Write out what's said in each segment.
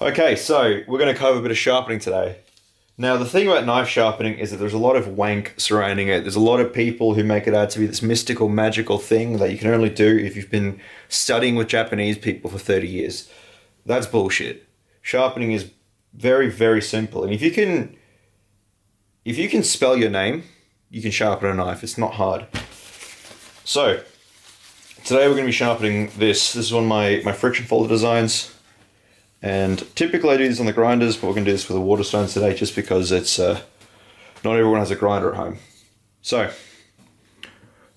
Okay, so we're going to cover a bit of sharpening today. Now, the thing about knife sharpening is that there's a lot of wank surrounding it. There's a lot of people who make it out to be this mystical, magical thing that you can only do if you've been studying with Japanese people for 30 years. That's bullshit. Sharpening is very, very simple. And if you can spell your name, you can sharpen a knife. It's not hard. So, today we're going to be sharpening this. This is one of my friction folder designs. And typically I do this on the grinders, but we're going to do this with the water stones today just because it's not everyone has a grinder at home. So,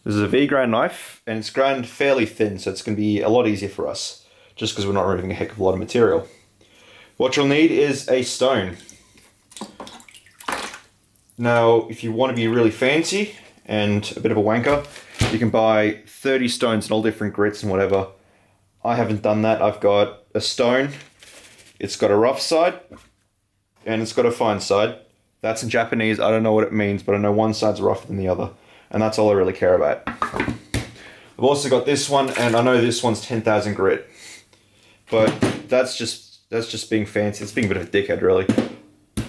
this is a V-grind knife, and it's ground fairly thin, so it's going to be a lot easier for us, just because we're not removing a heck of a lot of material. What you'll need is a stone. Now, if you want to be really fancy and a bit of a wanker, you can buy 30 stones in all different grits and whatever. I haven't done that. I've got a stone. It's got a rough side and it's got a fine side. That's in Japanese. I don't know what it means, but I know one side's rougher than the other, and that's all I really care about. I've also got this one, and I know this one's 10,000 grit, but that's just being fancy. It's being a bit of a dickhead, really.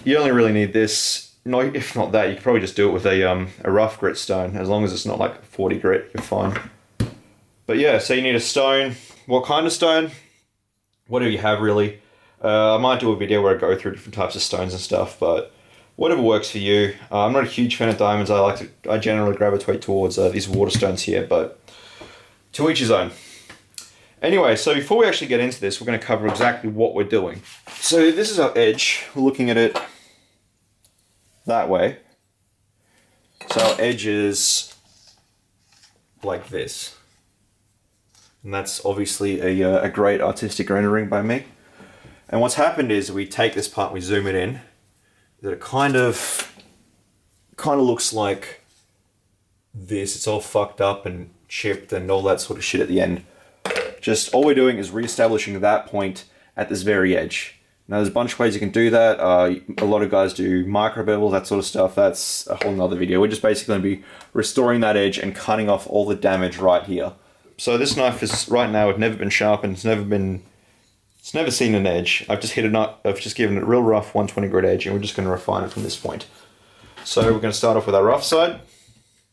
You only really need this. No, if not that, you could probably just do it with a rough grit stone. As long as it's not like 40 grit, you're fine. But yeah, so you need a stone. What kind of stone? Whatever you have, really. I might do a video where I go through different types of stones and stuff, but whatever works for you. I'm not a huge fan of diamonds. I generally gravitate towards these water stones here, but to each his own. Anyway, so before we actually get into this, we're going to cover exactly what we're doing. So this is our edge. We're looking at it that way. So our edge is like this. And that's obviously a great artistic rendering by me. And what's happened is we take this part, we zoom it in, that it kind of looks like this. It's all fucked up and chipped and all that sort of shit at the end. Just all we're doing is re-establishing that point at this very edge. Now there's a bunch of ways you can do that. A lot of guys do micro bevel, that sort of stuff. That's a whole nother video. We're just basically going to be restoring that edge and cutting off all the damage right here. So this knife is, right now, it's never been sharpened, it's never seen an edge. I've just given it a real rough 120 grit edge, and we're just going to refine it from this point. So we're going to start off with our rough side,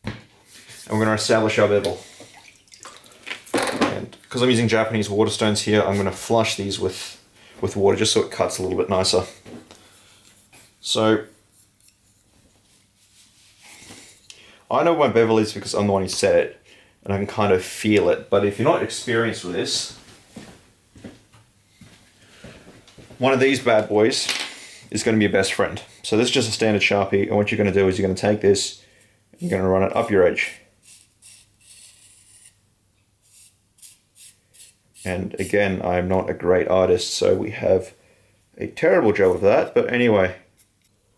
and we're going to establish our bevel. And because I'm using Japanese water stones here, I'm going to flush these with water just so it cuts a little bit nicer. So I know what my bevel is because I'm the one who set it, and I can kind of feel it. But if you're not experienced with this, one of these bad boys is going to be your best friend. So this is just a standard Sharpie, and what you're going to do is you're going to take this, and you're going to run it up your edge. And again, I'm not a great artist, so we have a terrible job of that, but anyway,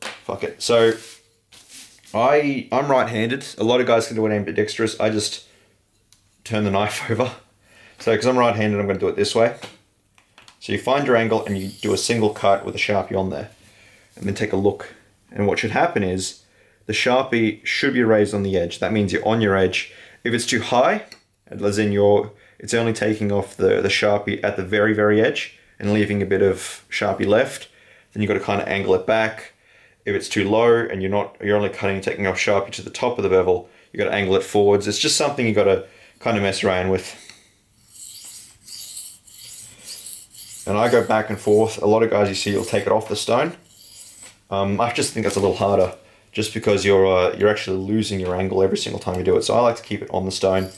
fuck it. So I'm right-handed. A lot of guys can do it ambidextrous. I just turn the knife over. So because I'm right-handed, I'm going to do it this way. So you find your angle and you do a single cut with a Sharpie on there, and then take a look. And what should happen is the Sharpie should be raised on the edge. That means you're on your edge. If it's too high, as in it's only taking off the Sharpie at the very, very edge and leaving a bit of Sharpie left, then you've got to kind of angle it back. If it's too low and you're only taking off Sharpie to the top of the bevel, you've got to angle it forwards. It's just something you've got to kind of mess around with. And I go back and forth. A lot of guys you see will take it off the stone. I just think that's a little harder, just because you're actually losing your angle every single time you do it. So I like to keep it on the stone.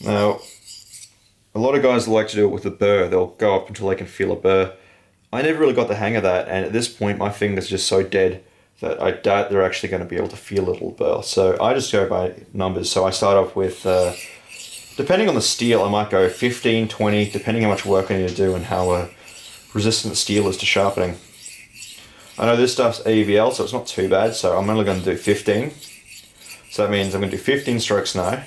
Now, a lot of guys like to do it with a burr. They'll go up until they can feel a burr. I never really got the hang of that, and at this point my finger's just so dead that I doubt they're actually going to be able to feel a little burr. So I just go by numbers. So I start off with, depending on the steel, I might go 15, 20, depending how much work I need to do and how resistant the steel is to sharpening. I know this stuff's AVL, so it's not too bad, so I'm only going to do 15. So that means I'm going to do 15 strokes now.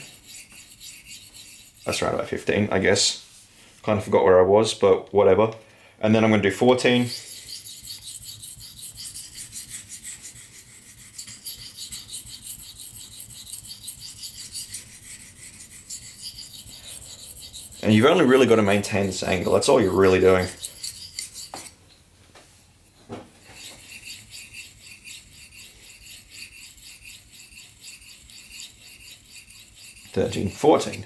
That's around about 15, I guess. Kind of forgot where I was, but whatever. And then I'm going to do 14. And you've only really got to maintain this angle. That's all you're really doing. $13, $14.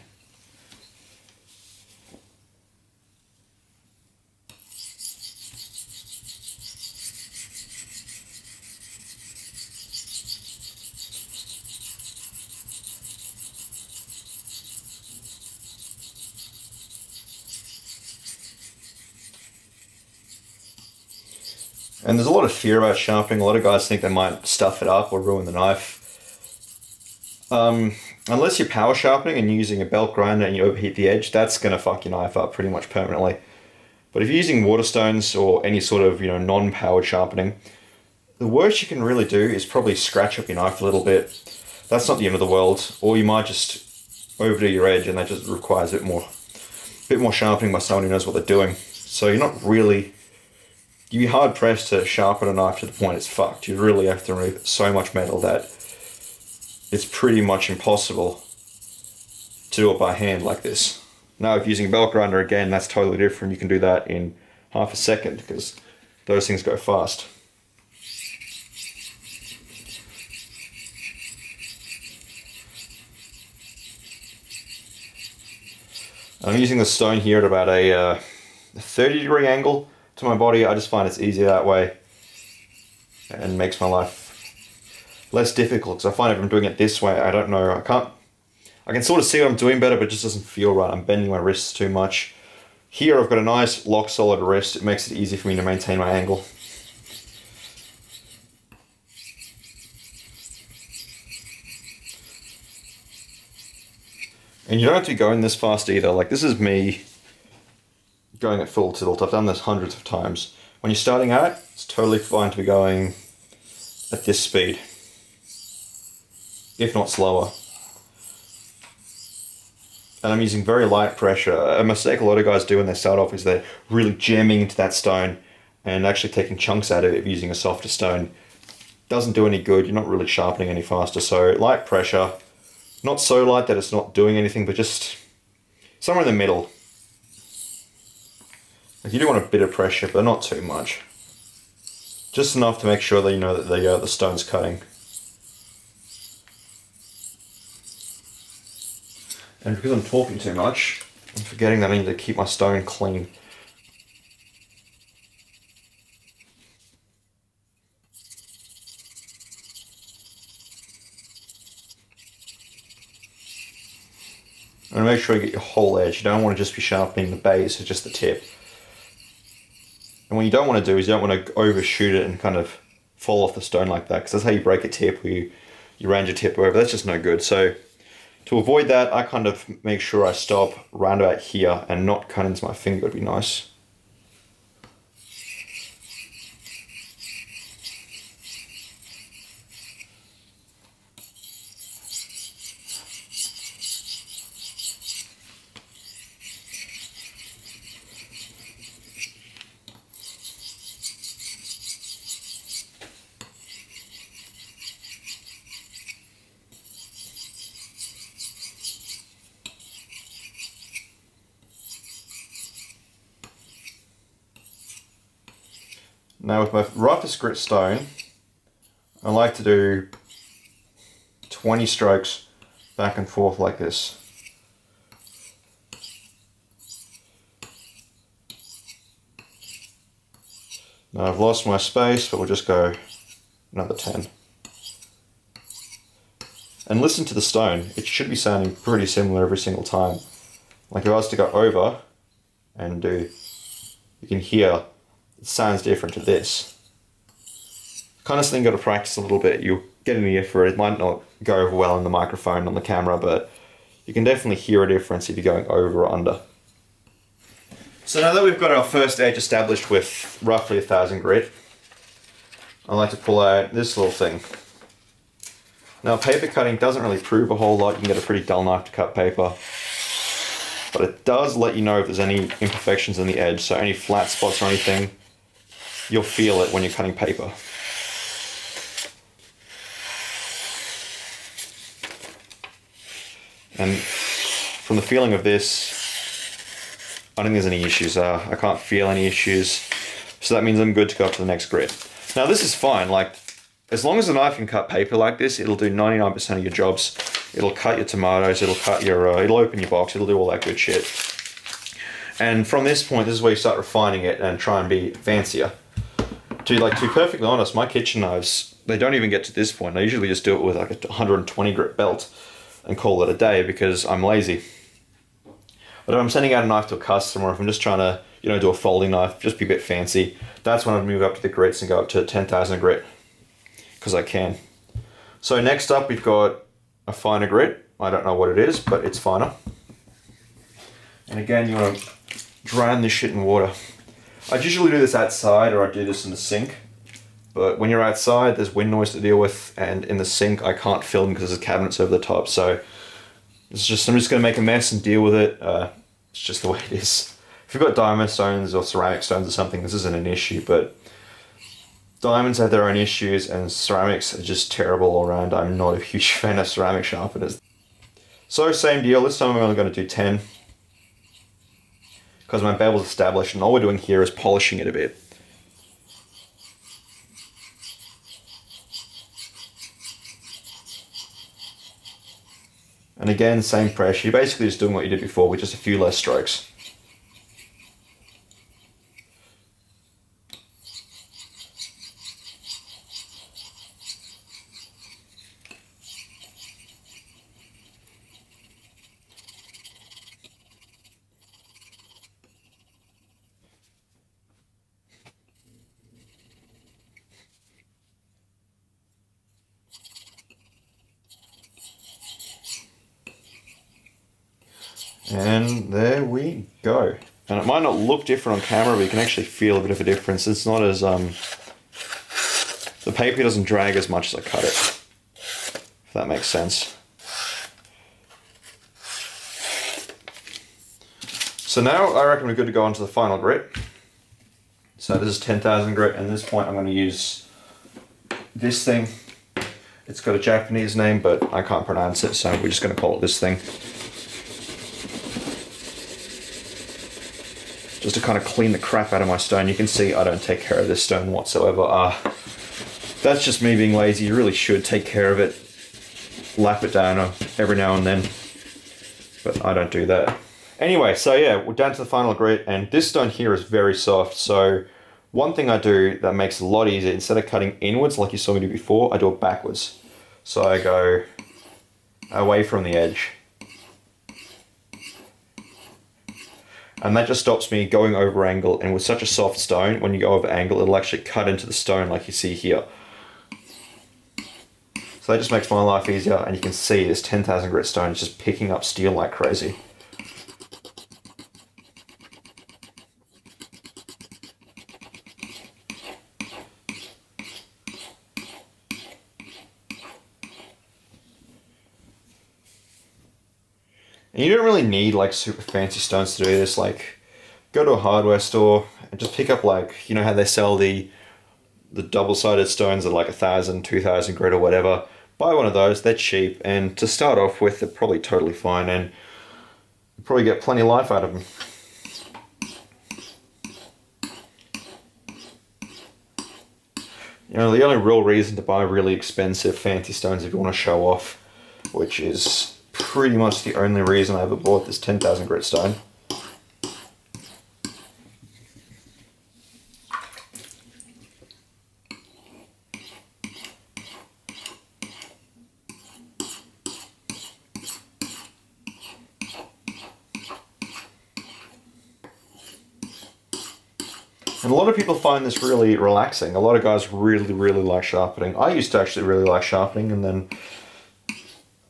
And there's a lot of fear about sharpening. A lot of guys think they might stuff it up or ruin the knife. Unless you're power sharpening and using a belt grinder and you overheat the edge, that's going to fuck your knife up pretty much permanently. But if you're using Waterstones or any sort of, non-powered sharpening, the worst you can really do is probably scratch up your knife a little bit. That's not the end of the world. Or you might just overdo your edge, and that just requires a bit more sharpening by someone who knows what they're doing. So you'd be hard pressed to sharpen a knife to the point it's fucked. You really have to remove so much metal that it's pretty much impossible to do it by hand like this. Now, if you're using a belt grinder, again, that's totally different. You can do that in half a second because those things go fast. I'm using the stone here at about a 30-degree angle to my body. I just find it's easier that way and makes my life less difficult, because I find if I'm doing it this way, I don't know, I can sort of see what I'm doing better, but it just doesn't feel right. I'm bending my wrists too much. Here I've got a nice lock solid wrist. It makes it easy for me to maintain my angle. And you don't have to be going this fast either. Like, this is me going at full tilt. I've done this hundreds of times. When you're starting out, it's totally fine to be going at this speed, if not slower. And I'm using very light pressure. A mistake a lot of guys do when they start off is they're really jamming into that stone and actually taking chunks out of it using a softer stone. Doesn't do any good. You're not really sharpening any faster. So light pressure, not so light that it's not doing anything, but just somewhere in the middle. Like, you do want a bit of pressure, but not too much. Just enough to make sure that you know that the stone's cutting. And because I'm talking too much, I'm forgetting that I need to keep my stone clean. And make sure you get your whole edge. You don't want to just be sharpening the base, it's just the tip. And what you don't want to do is you don't want to overshoot it and kind of fall off the stone like that, because that's how you break a tip, or you range a tip or whatever. That's just no good. So to avoid that, I kind of make sure I stop round about here and not cut into my finger would be nice. Now with my roughest grit stone, I like to do 20 strokes back and forth like this. Now I've lost my space, but we'll just go another 10. And listen to the stone. It should be sounding pretty similar every single time. Like if I was to go over and do, you can hear it sounds different to this. Kind of thing you got to practice a little bit. You'll get an ear for it. It might not go over well on the microphone, on the camera, but you can definitely hear a difference if you're going over or under. So now that we've got our first edge established with roughly 1000 grit, I like to pull out this little thing. Now paper cutting doesn't really prove a whole lot. You can get a pretty dull knife to cut paper, but it does let you know if there's any imperfections in the edge, so any flat spots or anything, you'll feel it when you're cutting paper. And from the feeling of this, I don't think there's any issues. I can't feel any issues. So that means I'm good to go up to the next grit. Now this is fine, like, as long as the knife can cut paper like this, it'll do 99% of your jobs. It'll cut your tomatoes, it'll cut your, it'll open your box, it'll do all that good shit. And from this point, this is where you start refining it and try and be fancier. To be perfectly honest, my kitchen knives, they don't even get to this point. I usually just do it with like a 120 grit belt and call it a day because I'm lazy. But if I'm sending out a knife to a customer, if I'm just trying to, you know, do a folding knife, just be a bit fancy, that's when I'd move up to the grits and go up to 10,000 grit, because I can. So next up, we've got a finer grit. I don't know what it is, but it's finer. And again, you want to drain this shit in water. I'd usually do this outside, or I'd do this in the sink. But when you're outside, there's wind noise to deal with, and in the sink, I can't film because there's cabinets over the top. So it's just, I'm just going to make a mess and deal with it. It's just the way it is. If you've got diamond stones or ceramic stones or something, this isn't an issue, but diamonds have their own issues, and ceramics are just terrible all around. I'm not a huge fan of ceramic sharpeners. So same deal, this time I'm only going to do 10. Because my bevel's established, and all we're doing here is polishing it a bit. And again, same pressure. You're basically just doing what you did before with just a few less strokes. And there we go. And it might not look different on camera, but you can actually feel a bit of a difference. It's not as, the paper doesn't drag as much as I cut it, if that makes sense. So now I reckon we're good to go on to the final grit. So this is 10,000 grit, and at this point I'm going to use this thing. It's got a Japanese name, but I can't pronounce it, so we're just going to call it this thing. Just to kind of clean the crap out of my stone. You can see I don't take care of this stone whatsoever. That's just me being lazy. You really should take care of it. Lap it down every now and then. But I don't do that. Anyway, so yeah, we're down to the final grit, and this stone here is very soft. So one thing I do that makes it a lot easier, instead of cutting inwards like you saw me do before, I do it backwards. So I go away from the edge. And that just stops me going over angle, and with such a soft stone, when you go over angle, it'll actually cut into the stone like you see here. So that just makes my life easier, and you can see this 10,000 grit stone is just picking up steel like crazy. And you don't really need like super fancy stones to do this. Like, go to a hardware store and just pick up, like, you know how they sell the double-sided stones at like 1,000, 2,000 grit or whatever. Buy one of those, they're cheap, and to start off with, they're probably totally fine, and you probably get plenty of life out of them. You know, the only real reason to buy really expensive fancy stones if you want to show off, which is pretty much the only reason I ever bought this 10,000 grit stone. And a lot of people find this really relaxing. A lot of guys really, really like sharpening. I used to actually really like sharpening, and then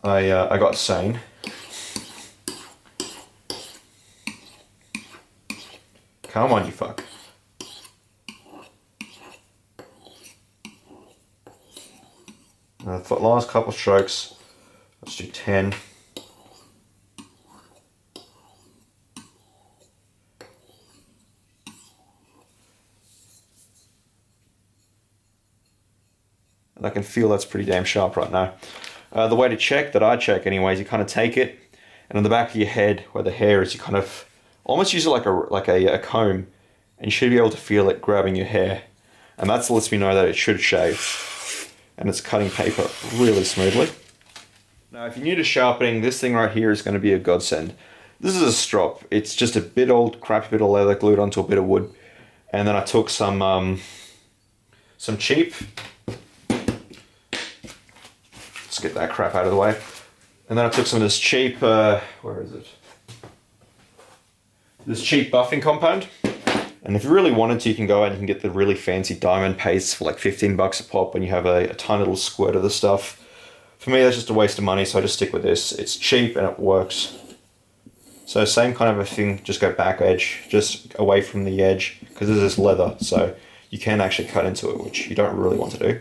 I got sane. Come on, you fuck. The last couple strokes, let's do 10. And I can feel that's pretty damn sharp right now. The way to check, that I check anyways, you kind of take it, and on the back of your head, where the hair is, you kind of almost use it like a comb, and you should be able to feel it grabbing your hair. And that lets me know that it should shave. And it's cutting paper really smoothly. Now, if you're new to sharpening, this thing right here is going to be a godsend. This is a strop. It's just a bit old, crappy bit of leather glued onto a bit of wood. And then I took some cheap. Let's get that crap out of the way. And then I took some of this cheap, where is it? This cheap buffing compound. And if you really wanted to, you can go out and you can get the really fancy diamond paste for like 15 bucks a pop when you have a tiny little squirt of the stuff. For me, that's just a waste of money, so I just stick with this. It's cheap and it works. So same kind of a thing, just go back edge, just away from the edge, because this is leather, so you can actually cut into it, which you don't really want to do.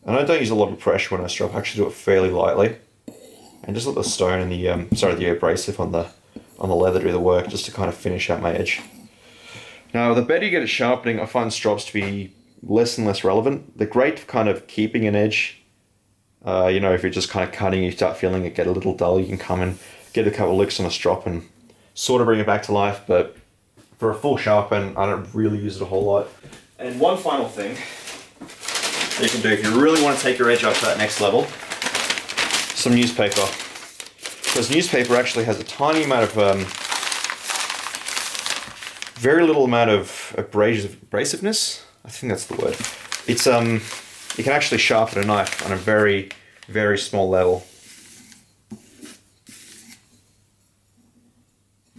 And I don't use a lot of pressure when I strop, I actually do it fairly lightly. And just let the stone and the abrasive on the leather do the work, just to kind of finish out my edge. Now, the better you get at sharpening, I find strops to be less and less relevant. They're great for kind of keeping an edge. You know, if you're just kind of cutting, you start feeling it get a little dull, you can come and get a couple of licks on a strop and sort of bring it back to life, but for a full sharpen, I don't really use it a whole lot. And one final thing you can do if you really want to take your edge up to that next level, some newspaper. Because newspaper actually has a tiny amount of, very little amount of abrasiveness. I think that's the word. It's you can actually sharpen a knife on a very, very small level.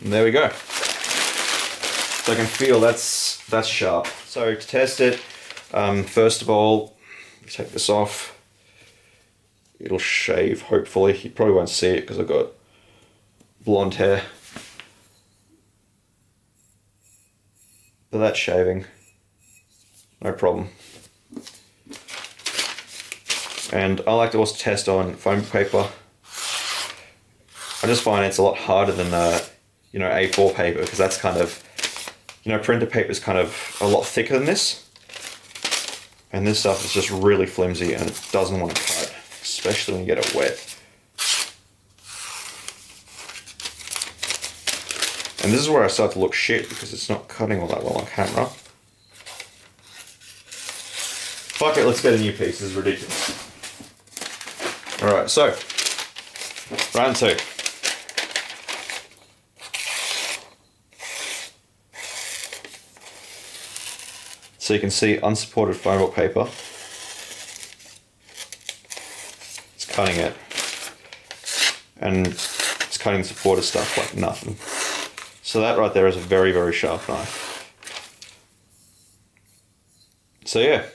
And there we go. So I can feel that's sharp. So to test it, first of all, take this off. It'll shave, hopefully. You probably won't see it because I've got blonde hair. But that's shaving. No problem. And I like to also test on foam paper. I just find it's a lot harder than you know, A4 paper, because that's kind of, you know, printer paper is kind of a lot thicker than this. And this stuff is just really flimsy and it doesn't want to cut, especially when you get it wet. And this is where I start to look shit, because it's not cutting all that well on camera. Fuck it, let's get a new piece, this is ridiculous. Alright, so, round two. So you can see unsupported foam book paper. It's cutting it. And it's cutting the supported stuff like nothing. So that right there is a very, very sharp knife. So yeah,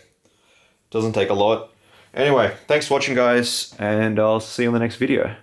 doesn't take a lot. Anyway, thanks for watching guys, and I'll see you in the next video.